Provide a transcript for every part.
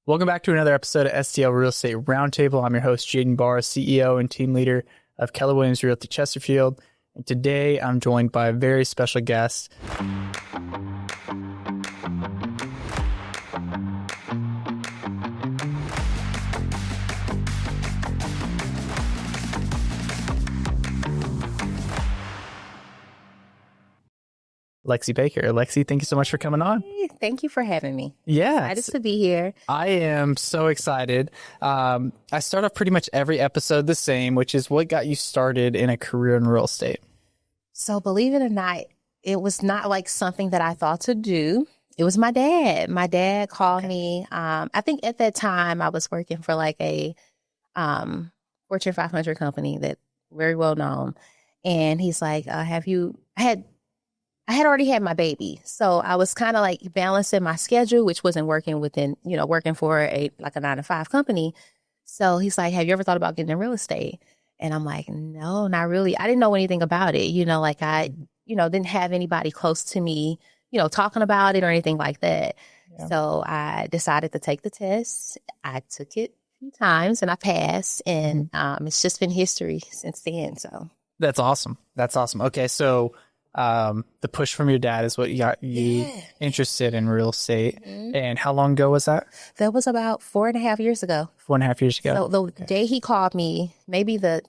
Welcome back to another episode of STL Real Estate Roundtable. I'm your host, Jaden Barr, CEO and team leader of Keller Williams Realty Chesterfield. And today I'm joined by a very special guest. Lexy Baker. Lexy, thank you so much for coming on. Thank you for having me. Yeah. Excited to be here. I am so excited. I start off pretty much every episode the same, which is what got you started in a career in real estate? So believe it or not, it was not like something that I thought to do. It was my dad. My dad called me. I think at that time I was working for like a Fortune 500 company that very well known. And he's like, I had already had my baby. So I was kind of like balancing my schedule, which wasn't working within, working for a 9-to-5 company. So he's like, have you ever thought about getting in real estate? And I'm like, no, not really. I didn't know anything about it. I didn't have anybody close to me, talking about it or anything like that. Yeah. So I decided to take the test. I took it a few times and I passed, and it's just been history since then. So that's awesome. That's awesome. Okay. So the push from your dad is what you got you interested in real estate. Mm-hmm. And how long ago was that? That was about 4.5 years ago. 4.5 years ago. So the day he called me, maybe that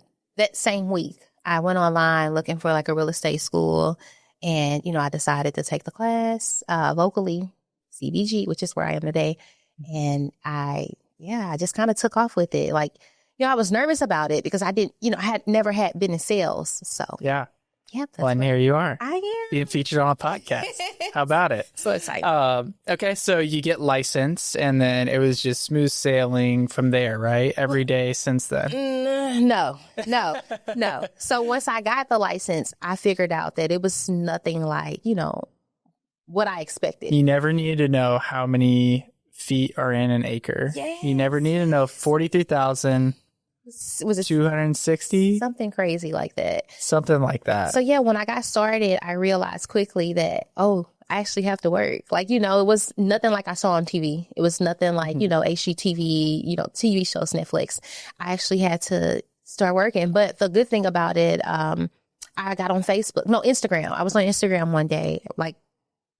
same week, I went online looking for like a real estate school. And, I decided to take the class locally, CBG, which is where I am today. And I just kind of took off with it. Like, I was nervous about it because I didn't, I had never had been in sales. So yeah. Yeah, well, and here you are. I am being featured on a podcast. How about it? So excited. Okay, so you get licensed, and then it was just smooth sailing from there, right? Every day since then. No. So once I got the license, I figured out that it was nothing like what I expected. You never needed to know how many feet are in an acre. Yes. You never needed to know 43,000. Was it 260? Something crazy like that. Something like that. So yeah, when I got started, I realized quickly that, I actually have to work. Like, it was nothing like I saw on TV. It was nothing like, HGTV, TV shows, Netflix. I actually had to start working. But the good thing about it, I got on Instagram. I was on Instagram one day, like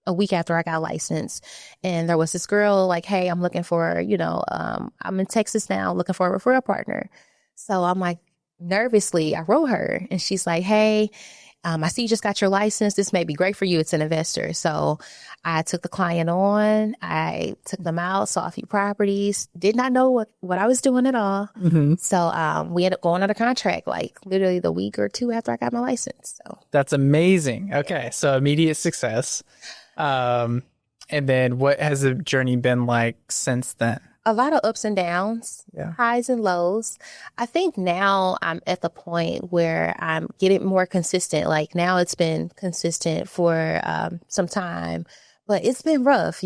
a week after I got licensed, and there was this girl like, hey, I'm looking for, I'm in Texas now, looking for a referral partner. So I'm like, nervously, I wrote her, and she's like, hey, I see you just got your license. This may be great for you. It's an investor. So I took the client on. I took them out, saw a few properties, did not know what I was doing at all. Mm-hmm. So we ended up going under contract like literally the week or two after I got my license. So that's amazing. Okay. So immediate success. And then what has the journey been like since then? A lot of ups and downs, highs and lows. I think now I'm at the point where I'm getting more consistent. Like now it's been consistent for some time, but it's been rough,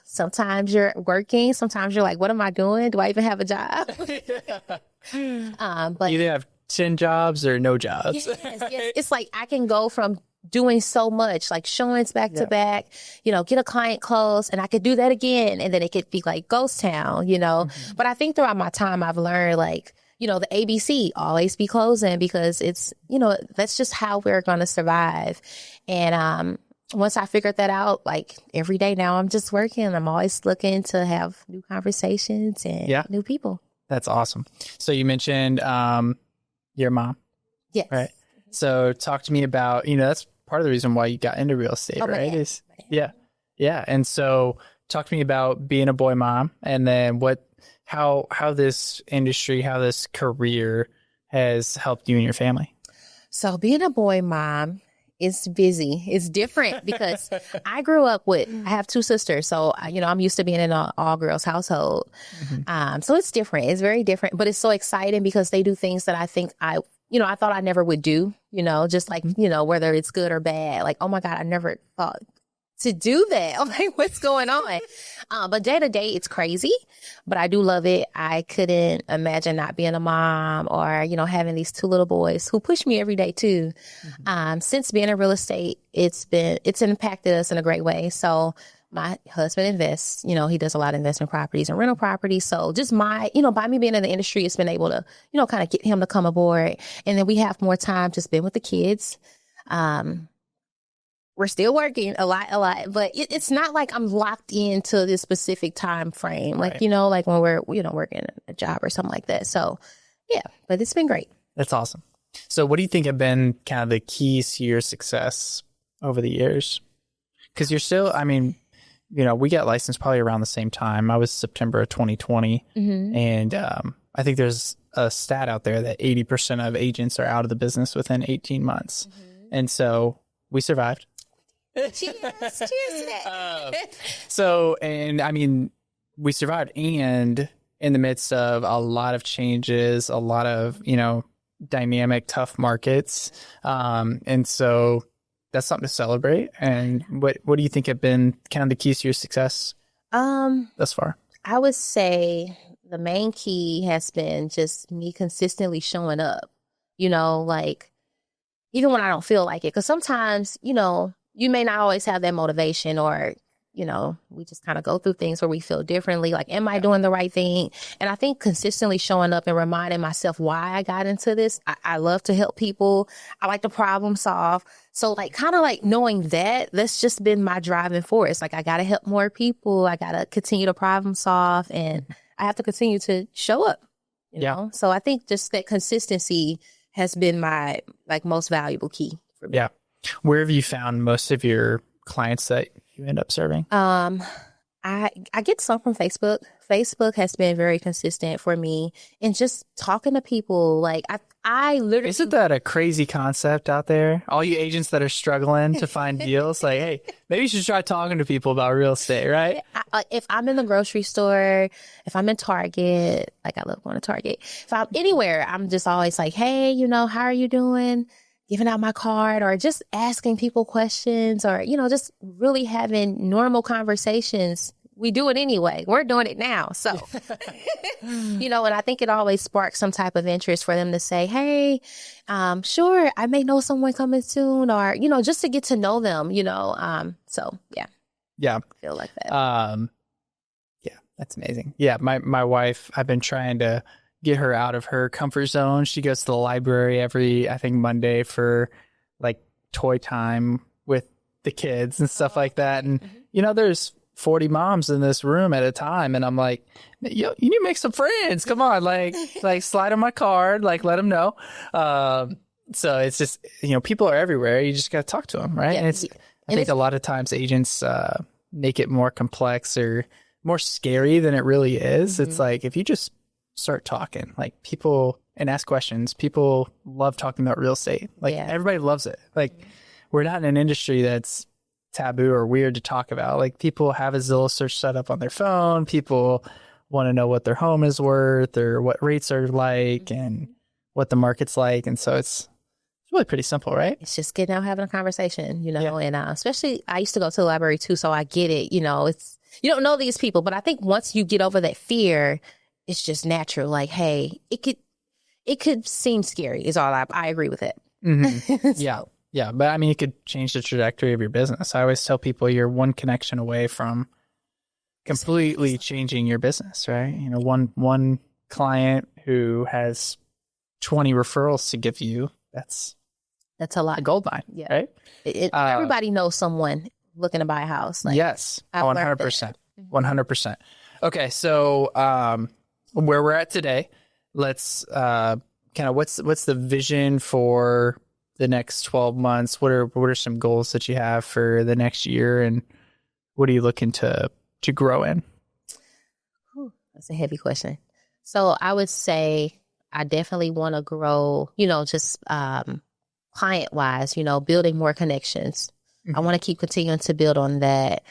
Sometimes you're working. Sometimes you're like, what am I doing? Do I even have a job? But you either have 10 jobs or no jobs. Yes. It's like I can go from doing so much, like showings back to back, get a client close, and I could do that again. And then it could be like ghost town, Mm-hmm. But I think throughout my time, I've learned like, the ABC, always be closing, because it's, that's just how we're going to survive. And once I figured that out, like every day now I'm just working. I'm always looking to have new conversations and new people. That's awesome. So you mentioned your mom. Yes. Right. So talk to me about, that's part of the reason why you got into real estate, right? Yeah. And so talk to me about being a boy mom, and then how this industry, how this career has helped you and your family. So being a boy mom is busy. It's different because I grew up I have two sisters. So, I'm used to being in an all girls household. Mm-hmm. So it's different. It's very different, but it's so exciting because they do things that I think I thought I never would do, just like, whether it's good or bad. Like, oh my God, I never thought to do that. I'm like, what's going on? But day to day, it's crazy, but I do love it. I couldn't imagine not being a mom or, having these two little boys who push me every day too. Mm-hmm. Since being in real estate, it's impacted us in a great way. So my husband invests, he does a lot of investment properties and rental properties. So just by me being in the industry, it's been able to, kind of get him to come aboard. And then we have more time to spend with the kids. We're still working a lot, but it's not like I'm locked into this specific time frame. Like, Right. Like when we're, working a job or something like that. So yeah, but it's been great. That's awesome. So what do you think have been kind of the keys to your success over the years? Because you're still, we got licensed probably around the same time. I was September of 2020. Mm-hmm. And I think there's a stat out there that 80% of agents are out of the business within 18 months. Mm-hmm. And so we survived. Cheers to that. We survived, and in the midst of a lot of changes, a lot of, dynamic, tough markets. And so that's something to celebrate. And what do you think have been kind of the keys to your success thus far? I would say the main key has been just me consistently showing up, like even when I don't feel like it. Because sometimes, you may not always have that motivation, or, we just kind of go through things where we feel differently. Like, am I doing the right thing? And I think consistently showing up and reminding myself why I got into this. I love to help people. I like to problem solve. So kind of knowing that's just been my driving force. Like, I got to help more people. I got to continue to problem solve, and I have to continue to show up, you know? So I think just that consistency has been my most valuable key for me. Yeah. Where have you found most of your clients that you end up serving? I get some from Facebook. Facebook has been very consistent for me, and just talking to people. I literally, isn't that a crazy concept out there? All you agents that are struggling to find deals, hey, maybe you should try talking to people about real estate, right? If I'm in the grocery store, if I'm in Target, I love going to Target. If I'm anywhere, I'm just always hey, how are you doing? Giving out my card, or just asking people questions, or, just really having normal conversations. We do it anyway. We're doing it now. So, and I think it always sparks some type of interest for them to say, hey, sure, I may know someone coming soon, or, just to get to know them, so yeah. Yeah. I feel like that. Yeah, that's amazing. Yeah. My wife, I've been trying to get her out of her comfort zone. She goes to the library every, I think, Monday for toy time with the kids and stuff like that. And, there's 40 moms in this room at a time. And I'm like, you need to make some friends. Come on, slide on my card, let them know. So it's just, people are everywhere. You just got to talk to them. Right. Yeah. And I think a lot of times agents make it more complex or more scary than it really is. Mm-hmm. It's if you just start talking, people, and ask questions. People love talking about real estate. Everybody loves it. We're not in an industry that's taboo or weird to talk about. People have a Zillow search set up on their phone. People want to know what their home is worth, or what rates are like, and what the market's like. And so it's really pretty simple, right? It's just getting out, having a conversation, and especially I used to go to the library too. So I get it. It's, you don't know these people, but I think once you get over that fear, it's just natural. Hey, it could seem scary is all I agree with it. Mm-hmm. So. Yeah. But it could change the trajectory of your business. I always tell people you're one connection away from completely changing your business, right? One client who has 20 referrals to give you, that's a lot. A gold mine, yeah. Right? Everybody knows someone looking to buy a house. Yes, 100%. 100%. Okay, so where we're at today, let's kind of what's the vision for the next 12 months? What are some goals that you have for the next year, and what are you looking to grow in? That's a heavy question. So I would say I definitely want to grow, just client wise, building more connections. Mm-hmm. I want to keep continuing to build on that.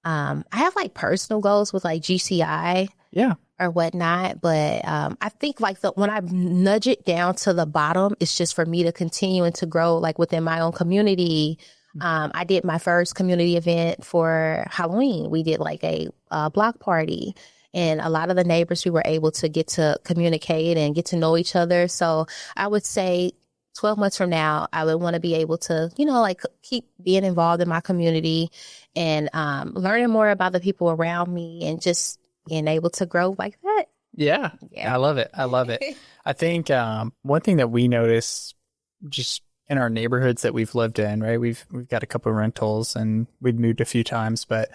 I have personal goals with GCI. Yeah. Or whatnot. But I think when I nudge it down to the bottom, it's just for me to continue and to grow within my own community. I did my first community event for Halloween. We did a block party, and a lot of the neighbors, we were able to get to communicate and get to know each other. So I would say 12 months from now, I would want to be able to, like keep being involved in my community and learning more about the people around me and just being able to grow like that. Yeah. I love it. I love it. I think one thing that we notice just in our neighborhoods that we've lived in, right? We've got a couple of rentals and we've moved a few times, but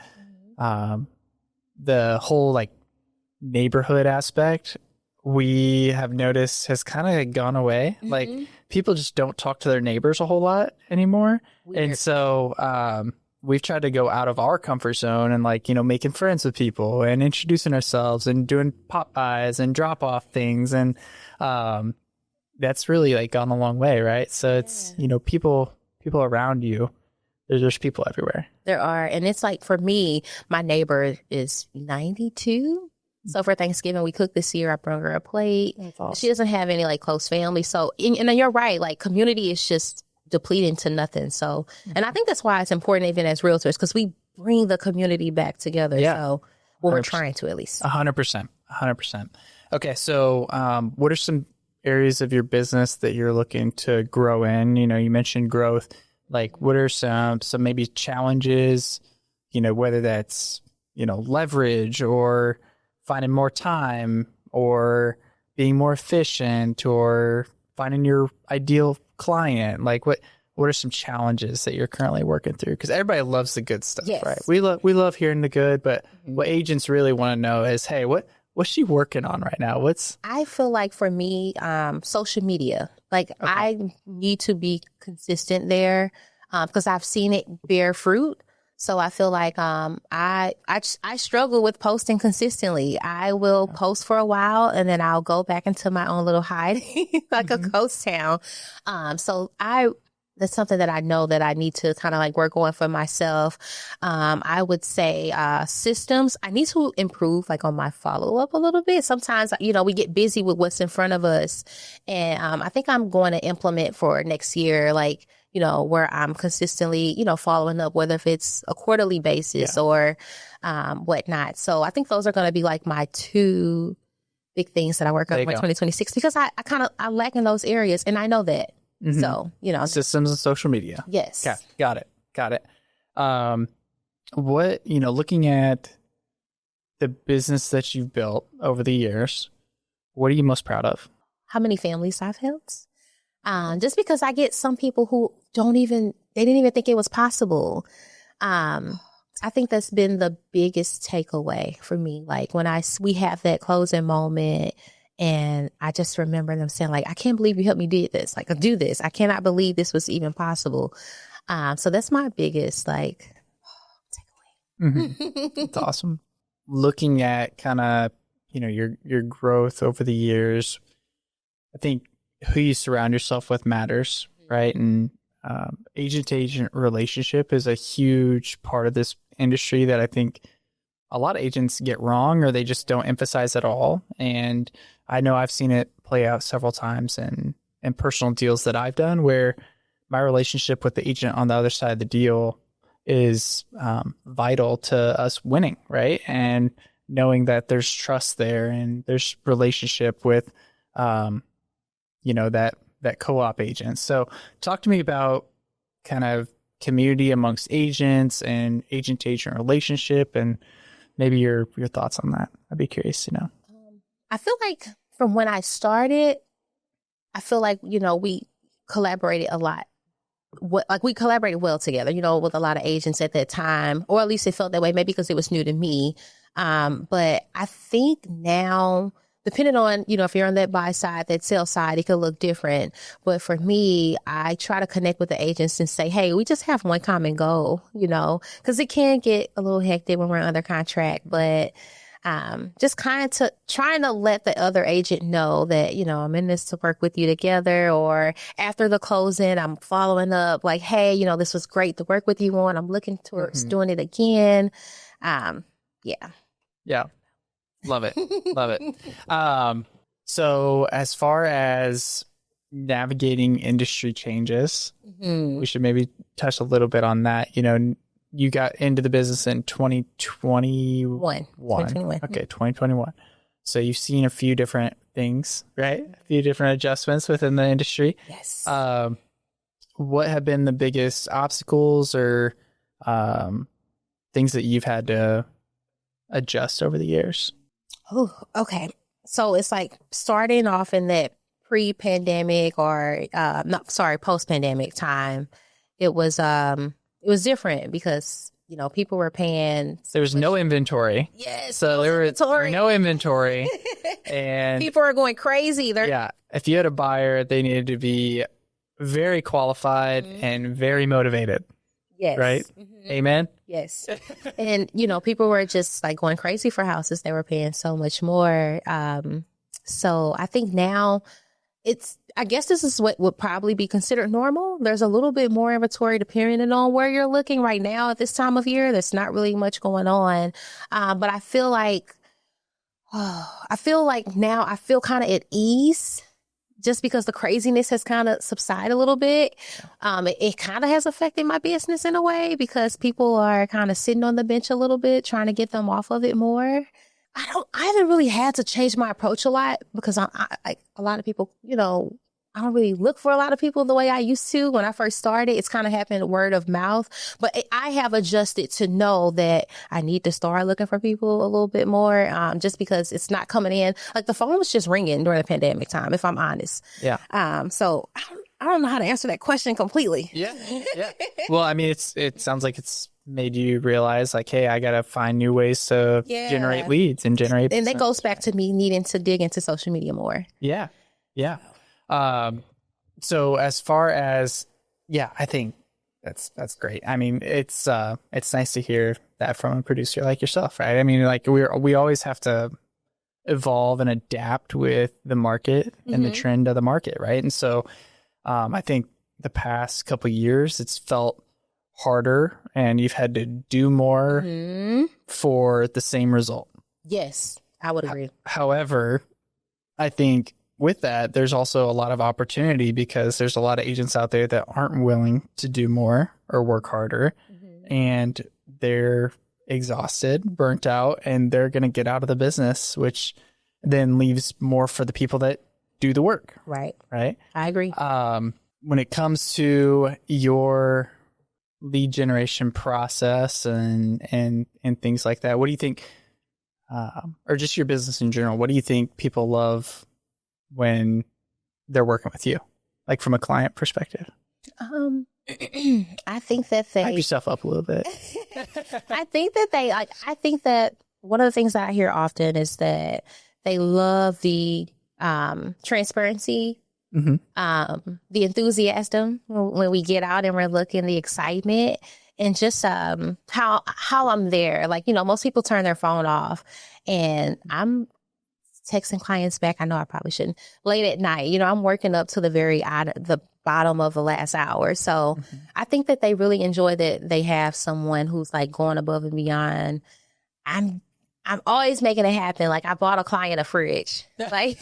the whole like neighborhood aspect we have noticed has kind of gone away. Like people just don't talk to their neighbors a whole lot anymore. Weird. And so we've tried to go out of our comfort zone and like, making friends with people and introducing ourselves and doing pop-bys and drop-off things. And that's really like gone a long way, right? So it's, people around you, there's people everywhere. There are. And it's like, for me, my neighbor is 92. So for Thanksgiving, we cooked this year. I brought her a plate. Awesome. She doesn't have any like close family. So, and you're right, like community is just depleting to nothing. So, and I think that's why it's important even as realtors, because we bring the community back together. Yeah. So, well, we're trying to at least. 100%. 100%. Okay. So, what are some areas of your business that you're looking to grow in? You mentioned growth. Like, what are some maybe challenges, whether that's, leverage or finding more time or being more efficient or finding your ideal client? Like what are some challenges that you're currently working through? Because everybody loves the good stuff, yes. Right? We love hearing the good, but what agents really want to know is, hey, what's she working on right now? I feel like for me, social media, like okay. I need to be consistent there because I've seen it bear fruit. So I feel like I struggle with posting consistently. I will post for a while and then I'll go back into my own little hiding like a ghost town. So that's something that I know that I need to kind of like work on for myself. I would say systems. I need to improve like on my follow-up a little bit. Sometimes, we get busy with what's in front of us. And I think I'm going to implement for next year, like, where I'm consistently, following up, whether if it's a quarterly basis or whatnot. So I think those are going to be like my two big things that I work on for 2026 because I lack in those areas and I know that. Mm-hmm. So, systems and social media. Yes. Okay. Got it. What, looking at the business that you've built over the years, what are you most proud of? How many families I've helped? Just because I get some people who didn't even think it was possible. I think that's been the biggest takeaway for me. Like when we have that closing moment and I just remember them saying like, I can't believe you helped me do this. Like do this. I cannot believe this was even possible. So that's my biggest like takeaway. Mm-hmm. That's awesome. Looking at kind of, your growth over the years, I think who you surround yourself with matters, right? And agent-to-agent relationship is a huge part of this industry that I think a lot of agents get wrong or they just don't emphasize at all. And I know I've seen it play out several times in personal deals that I've done where my relationship with the agent on the other side of the deal is vital to us winning, right? And knowing that there's trust there and there's relationship with that co-op agent. So talk to me about kind of community amongst agents and agent-to-agent relationship and maybe your thoughts on that. I'd be curious to know. I feel like from when I started, I feel like, we collaborated a lot. We collaborated well together, with a lot of agents at that time, or at least it felt that way, maybe because it was new to me. But I think now, depending on, if you're on that buy side, that sell side, it could look different. But for me, I try to connect with the agents and say, hey, we just have one common goal, because it can get a little hectic when we're under contract. But just kind of trying to let the other agent know that, I'm in this to work with you together. Or after the closing, I'm following up like, hey, this was great to work with you on. I'm looking towards doing it again. Yeah. Love it. Love it. So as far as navigating industry changes, we should maybe touch a little bit on that. You got into the business in 2021. 2021. Okay, 2021. So you've seen a few different things, right? A few different adjustments within the industry. Yes. What have been the biggest obstacles or things that you've had to adjust over the years? Oh, okay. So it's like starting off in that pre-pandemic or post-pandemic time. It was different because people were paying. There was no inventory. Yes. So there were no inventory, and people are going crazy. If you had a buyer, they needed to be very qualified and very motivated. Yes. Right. Mm-hmm. Amen. Yes. And people were just like going crazy for houses. They were paying so much more. So I think now I guess this is what would probably be considered normal. There's a little bit more inventory depending on where you're looking right now at this time of year. There's not really much going on. But I feel like now I feel kind of at ease just because the craziness has kind of subsided a little bit. It kind of has affected my business in a way because people are kind of sitting on the bench a little bit, trying to get them off of it more. I haven't really had to change my approach a lot because a lot of people, I don't really look for a lot of people the way I used to when I first started. It's kind of happened word of mouth, but I have adjusted to know that I need to start looking for people a little bit more, just because it's not coming in. Like the phone was just ringing during the pandemic time, if I'm honest. Yeah. So I don't know how to answer that question completely. Yeah. Yeah. Well, I mean, it sounds like it's made you realize like, hey, I got to find new ways to generate leads and generate. And that goes back to me needing to dig into social media more. Yeah. Yeah. So as far as, I think that's great. I mean, it's nice to hear that from a producer like yourself, right? I mean, like we always have to evolve and adapt with the market and the trend of the market, right? And so, I think the past couple of years, it's felt harder and you've had to do more for the same result. Yes, I would agree. However, I think with that, there's also a lot of opportunity because there's a lot of agents out there that aren't willing to do more or work harder and they're exhausted, burnt out, and they're going to get out of the business, which then leaves more for the people that do the work. Right. Right. I agree. When it comes to your lead generation process and things like that, what do you think, or just your business in general, what do you think people love when they're working with you, like from a client perspective? I think that they hype yourself up a little bit. I think that one of the things that I hear often is that they love the transparency, the enthusiasm when we get out and we're looking, the excitement, and just how I'm there. Like, most people turn their phone off and I'm texting clients back. I know I probably shouldn't. Late at night, I'm working up to the bottom of the last hour. So I think that they really enjoy that they have someone who's like going above and beyond. I'm always making it happen. Like I bought a client a fridge. Like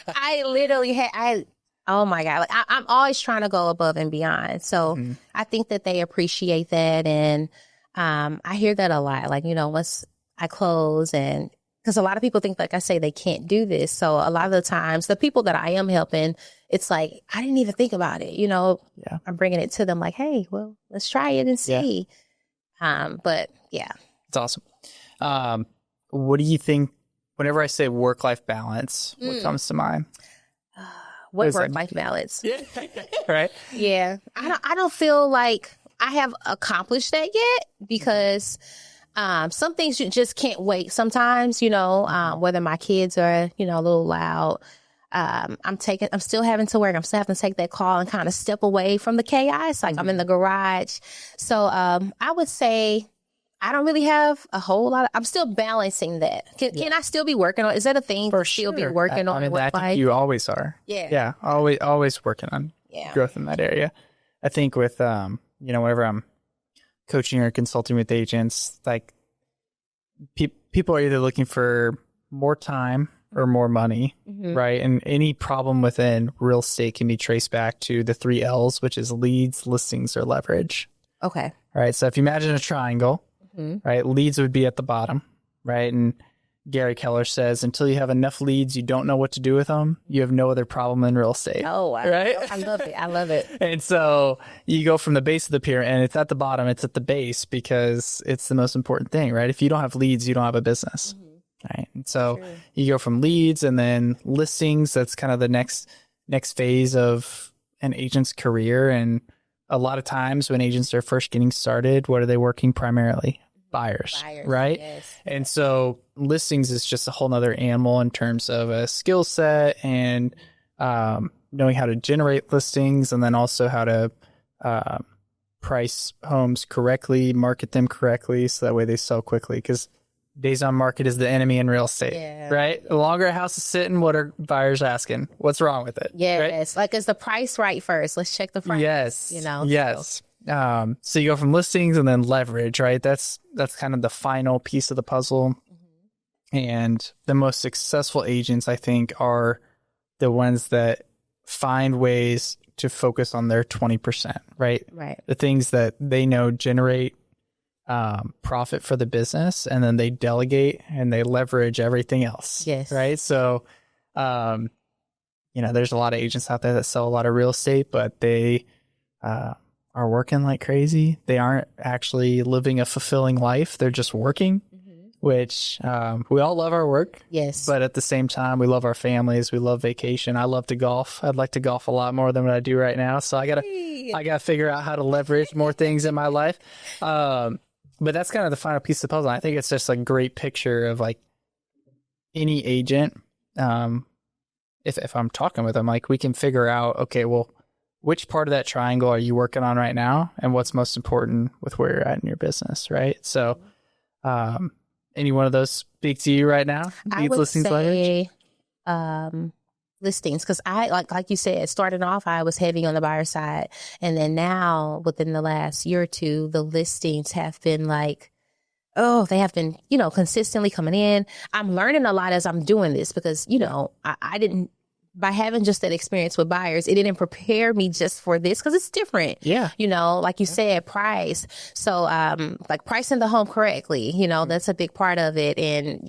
I literally oh my God. Like I'm always trying to go above and beyond. So I think that they appreciate that. And I hear that a lot. Like, once I close and because a lot of people think, like I say, they can't do this. So a lot of the times, the people that I am helping, it's like, I didn't even think about it. I'm bringing it to them like, hey, well, let's try it and see. But yeah. It's awesome. What do you think, whenever I say work-life balance, what comes to mind? What work-life balance? Yeah. Right? Yeah. I don't feel like I have accomplished that yet because some things you just can't wait sometimes, whether my kids are, a little loud. I'm still having to work. I'm still having to take that call and kind of step away from the chaos. Like I'm in the garage. So I would say I don't really have a whole lot. I'm still balancing that. Can I still be working on? Is that a thing? For still sure. be working on? I mean, I think you always are. Yeah. Yeah. Always working on growth in that area. I think with, whenever I'm coaching or consulting with agents, like people are either looking for more time or more money, right? And any problem within real estate can be traced back to the 3 L's, which is leads, listings, or leverage. Okay. All right. So if you imagine a triangle, right, leads would be at the bottom, right? And Gary Keller says, until you have enough leads, you don't know what to do with them. You have no other problem in real estate. Oh, wow. Right? I love it. I love it. And so you go from the base of the pyramid, and it's at the bottom, it's at the base because it's the most important thing, right? If you don't have leads, you don't have a business. Right. And so you go from leads and then listings. That's kind of the next phase of an agent's career. And a lot of times when agents are first getting started, what are they working primarily? Buyers, right? Yes. And so listings is just a whole nother animal in terms of a skill set and knowing how to generate listings, and then also how to price homes correctly, market them correctly, so that way they sell quickly. Because days on market is the enemy in real estate, right? The longer a house is sitting, what are buyers asking? What's wrong with it? Yes. Right? Like, is the price right first? Let's check the price. Yes. Yes. So you go from listings and then leverage, right? That's kind of the final piece of the puzzle. And the most successful agents, I think, are the ones that find ways to focus on their 20%, right? Right. The things that they know generate profit for the business, and then they delegate and they leverage everything else. Yes. Right. So, there's a lot of agents out there that sell a lot of real estate, but they are working like crazy. They aren't actually living a fulfilling life. They're just working, which we all love our work. Yes. But at the same time, we love our families. We love vacation. I love to golf. I'd like to golf a lot more than what I do right now. So I gotta figure out how to leverage more things in my life. But that's kind of the final piece of the puzzle. I think it's just a great picture of like any agent. If I'm talking with them, like we can figure out, okay, well, which part of that triangle are you working on right now, and what's most important with where you're at in your business, right? So, any one of those speak to you right now? I would say listings, because I like you said, starting off, I was heavy on the buyer side, and then now within the last year or two, the listings have been like, they have been, consistently coming in. I'm learning a lot as I'm doing this because, I didn't, by having just that experience with buyers, it didn't prepare me just for this because it's different. Yeah. Like you said, price. So, like pricing the home correctly, that's a big part of it. And,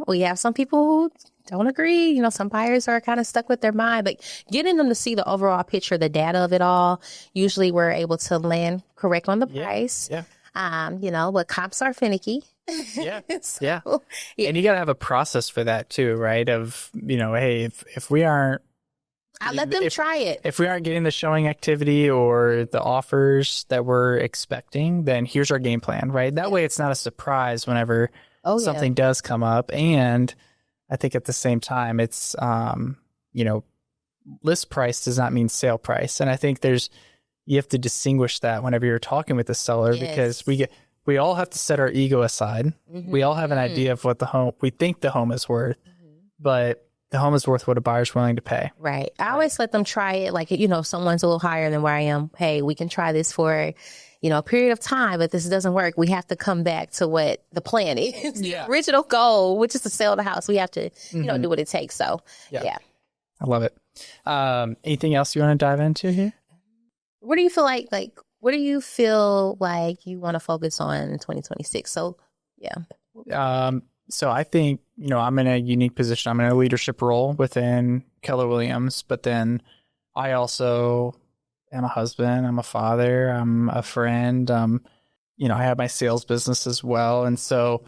we have some people who don't agree. Some buyers are kind of stuck with their mind, but getting them to see the overall picture, the data of it all, usually we're able to land correct on the price. Yeah. But comps are finicky. Yeah. Yeah. And you got to have a process for that too, right? Of, hey, if we aren't, I let them try it. If we aren't getting the showing activity or the offers that we're expecting, then here's our game plan, right? That way it's not a surprise whenever something does come up. And I think at the same time, it's, list price does not mean sale price. And I think you have to distinguish that whenever you're talking with the seller, because we all have to set our ego aside. We all have an idea of what we think the home is worth, but the home is worth what a buyer's willing to pay. Right. I always let them try it. Like, if someone's a little higher than where I am, hey, we can try this for, a period of time, but this doesn't work. We have to come back to what the plan is. The original goal, which is to sell the house. We have to, do what it takes. So, yeah. I love it. Anything else you want to dive into here? What do you feel like you want to focus on in 2026? So, yeah. So I think, I'm in a unique position. I'm in a leadership role within Keller Williams, but then I also am a husband. I'm a father. I'm a friend. I have my sales business as well. And so,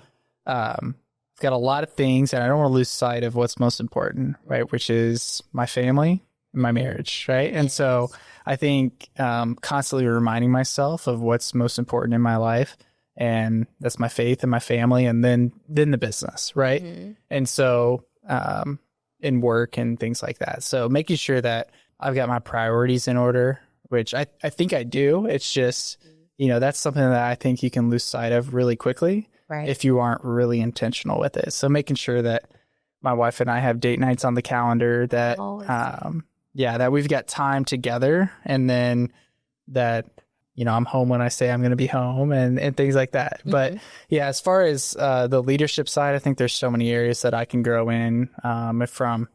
I've got a lot of things, and I don't want to lose sight of what's most important, right? Which is my family and my marriage, right? And so I think constantly reminding myself of what's most important in my life, and that's my faith and my family, and then the business, right? And so in work and things like that. So making sure that I've got my priorities in order, which I think I do. It's just, that's something that I think you can lose sight of really quickly if you aren't really intentional with it. So making sure that my wife and I have date nights on the calendar, that that we've got time together, and then that, I'm home when I say I'm going to be home, and things like that. But as far as the leadership side, I think there's so many areas that I can grow in, from,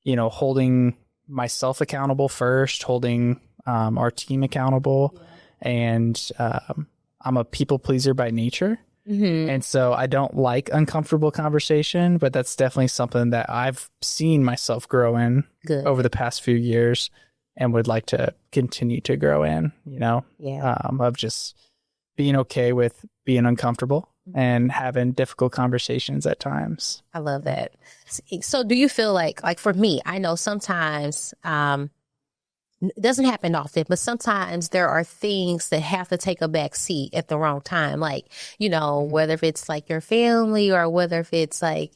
holding myself accountable first, holding our team accountable. And I'm a people pleaser by nature. And so I don't like uncomfortable conversation, but that's definitely something that I've seen myself grow in over the past few years and would like to continue to grow in, of just being okay with being uncomfortable and having difficult conversations at times. I love that. So do you feel like for me, I know sometimes, it doesn't happen often, but sometimes there are things that have to take a back seat at the wrong time. Like, whether if it's like your family or whether if it's like,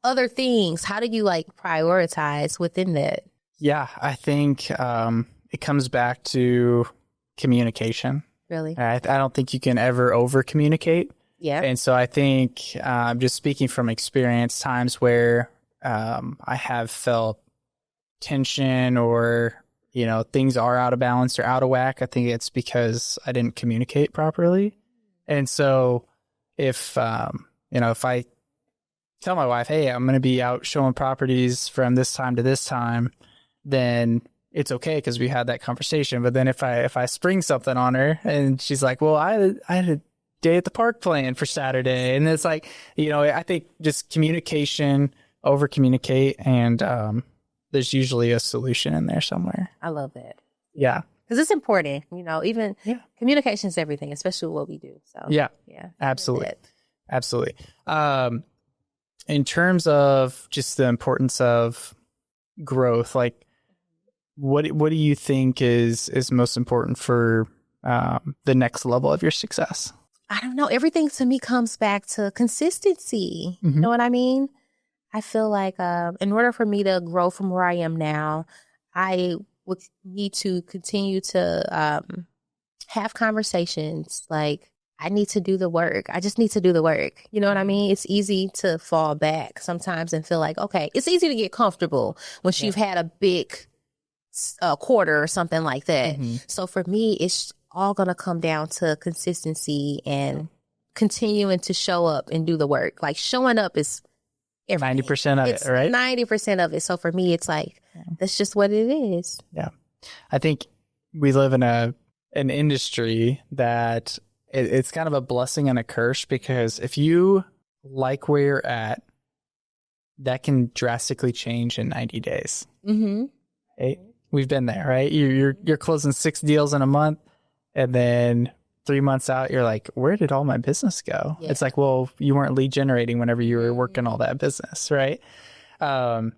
other things, how do you like prioritize within that? Yeah, I think it comes back to communication. Really? I don't think you can ever over communicate. Yeah. And so I think just speaking from experience, times where I have felt tension or things are out of balance or out of whack, I think it's because I didn't communicate properly. And so if I tell my wife, hey, I'm going to be out showing properties from this time to this time, then it's okay because we had that conversation. But then if I spring something on her and she's like, well, I had a day at the park planned for Saturday. And it's like, I think just communication, over communicate, and there's usually a solution in there somewhere. I love that. Yeah. Because it's important, even communication is everything, especially what we do. So yeah, absolutely. Absolutely. In terms of just the importance of growth, like what do you think is most important for the next level of your success? I don't know. Everything to me comes back to consistency. You know what I mean? I feel like in order for me to grow from where I am now, I would need to continue to have conversations. Like, I need to do the work. I just need to do the work. You know what I mean? It's easy to fall back sometimes and feel like, okay, it's easy to get comfortable once you've had a big quarter or something like that. So for me, it's all going to come down to consistency and continuing to show up and do the work. Like, showing up is 90% of it, right? 90% of it. So for me, it's like, that's just what it is. Yeah. I think we live in an industry that it's kind of a blessing and a curse, because if you like where you're at, that can drastically change in 90 days. Right? We've been there, right? You're closing 6 deals in a month, and then 3 months out, you're like, where did all my business go? Yeah. It's like, well, you weren't lead generating whenever you were working all that business, right? But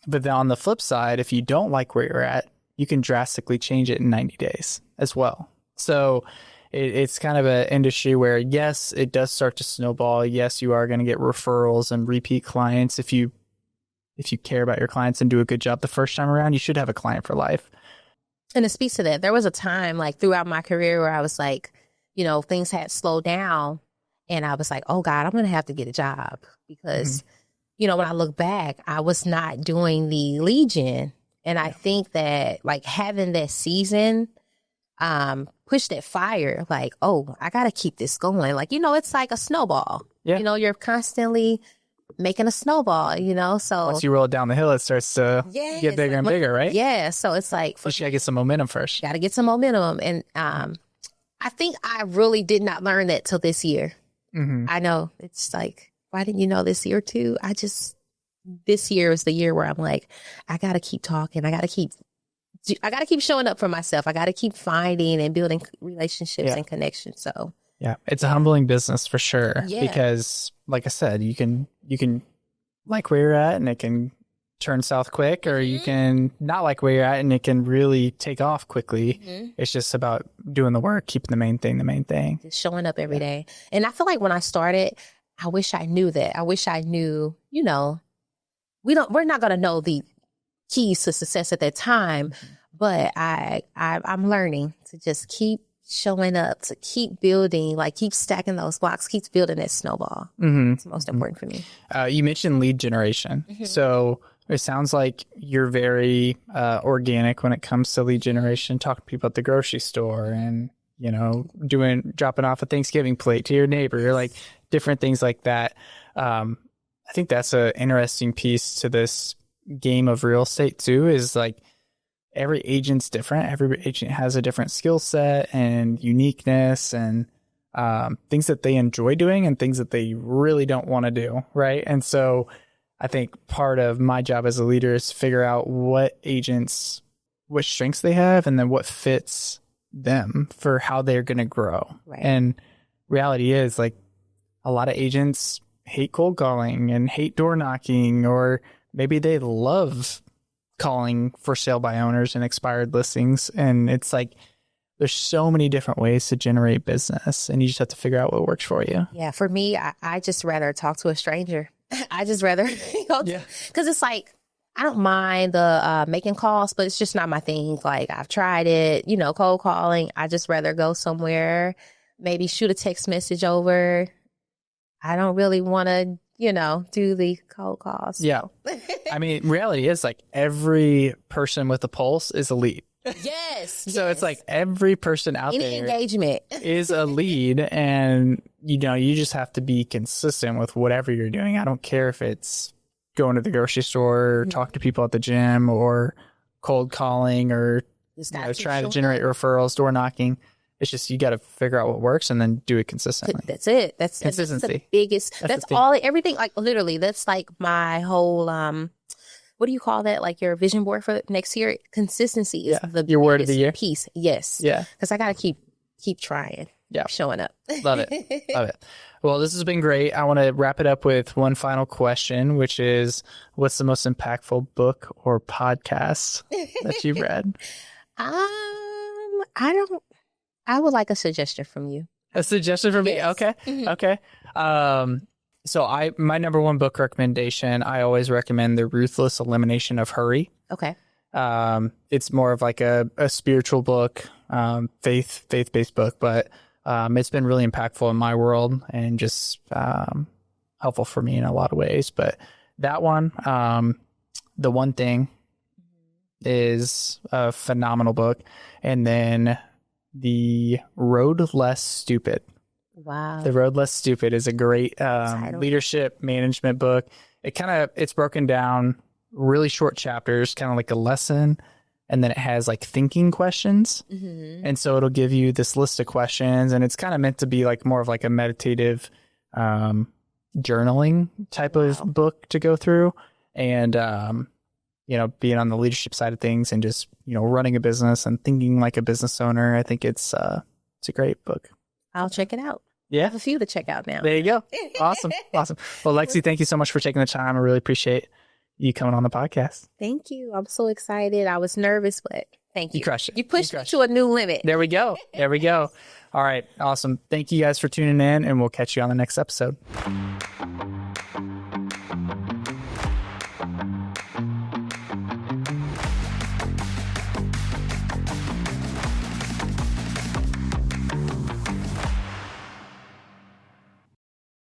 then on the flip side, if you don't like where you're at, you can drastically change it in 90 days as well. So it's kind of an industry where, yes, it does start to snowball. Yes, you are going to get referrals and repeat clients. If you care about your clients and do a good job the first time around, you should have a client for life. And it speaks to that. There was a time like throughout my career where I was like, things had slowed down, and I was like, oh God, I'm going to have to get a job because, when I look back, I was not doing the lead gen. And I think that like having that season, pushed that fire, like, oh, I got to keep this going. Like, it's like a snowball, you're constantly making a snowball, so once you roll it down the hill, it starts to get bigger and bigger, right? Yeah. So it's like, you gotta get some momentum first. Gotta get some momentum. And I think I really did not learn that till this year. I know it's like, why didn't you know this year too? This year is the year where I'm like, I gotta keep talking. I gotta keep showing up for myself. I gotta keep finding and building relationships and connections. So yeah, it's a humbling business for sure. Yeah. Because like I said, you can like where you're at and it can turn south quick, or you can not like where you're at and it can really take off quickly. It's just about doing the work, keeping the main thing. Just showing up every day. And I feel like when I started, I wish I knew that. I wish I knew, we're not going to know the keys to success at that time, but I'm learning to just keep showing up, to keep building, like keep stacking those blocks, keep building that snowball. It's most important for me. You mentioned lead generation. So it sounds like you're very organic when it comes to lead generation, talking to people at the grocery store and, dropping off a Thanksgiving plate to your neighbor, like different things like that. I think that's an interesting piece to this game of real estate too, is like, every agent's different. Every agent has a different skill set and uniqueness. And things that they enjoy doing and things that they really don't want to do. Right. And so I think part of my job as a leader is to figure out what strengths they have and then what fits them for how they're going to grow. Right. And reality is like a lot of agents hate cold calling and hate door knocking, or maybe they love calling for sale by owners and expired listings. And it's like, there's so many different ways to generate business, and you just have to figure out what works for you. Yeah. For me, I just rather talk to a stranger. I just rather, because it's like, I don't mind the making calls, but it's just not my thing. Like, I've tried it, cold calling. I just rather go somewhere, maybe shoot a text message over. I don't really want to, do the cold calls. Yeah. I mean, reality is like every person with a pulse is a lead. Yes. So it's like every person out Any there engagement is a lead, and you just have to be consistent with whatever you're doing. I don't care if it's going to the grocery store, or talk to people at the gym, or cold calling, or trying to generate referrals, door knocking. It's just you got to figure out what works and then do it consistently. That's it. That's consistency. That's the biggest. That's all. Everything. Like literally, that's like my whole. What do you call that? Like your vision board for next year? Consistency is your word of the year piece. Yes. Yeah. Because I got to keep trying. Yeah. Showing up. Love it. Love it. Well, this has been great. I want to wrap it up with one final question, which is, what's the most impactful book or podcast that you've read? I would like a suggestion from you. A suggestion from me? Okay. Mm-hmm. Okay. So my number one book recommendation, I always recommend The Ruthless Elimination of Hurry. Okay. It's more of like a spiritual book, faith-based book, but it's been really impactful in my world and just helpful for me in a lot of ways. But that one, The One Thing, is a phenomenal book. And then The Road Less Stupid. Wow. The Road Less Stupid is a great leadership management book. It's broken down really short chapters, kind of like a lesson. And then it has like thinking questions. Mm-hmm. And so it'll give you this list of questions, and it's kind of meant to be like more of like a meditative journaling type of book to go through. And, being on the leadership side of things and just, running a business and thinking like a business owner, I think it's a great book. I'll check it out. Yeah. I have a few to check out now. There you go. Awesome. Awesome. Well, Lexy, thank you so much for taking the time. I really appreciate you coming on the podcast. Thank you. I'm so excited. I was nervous, but thank you. You crushed it. You pushed me to a new limit. There we go. There we go. All right. Awesome. Thank you guys for tuning in, and we'll catch you on the next episode.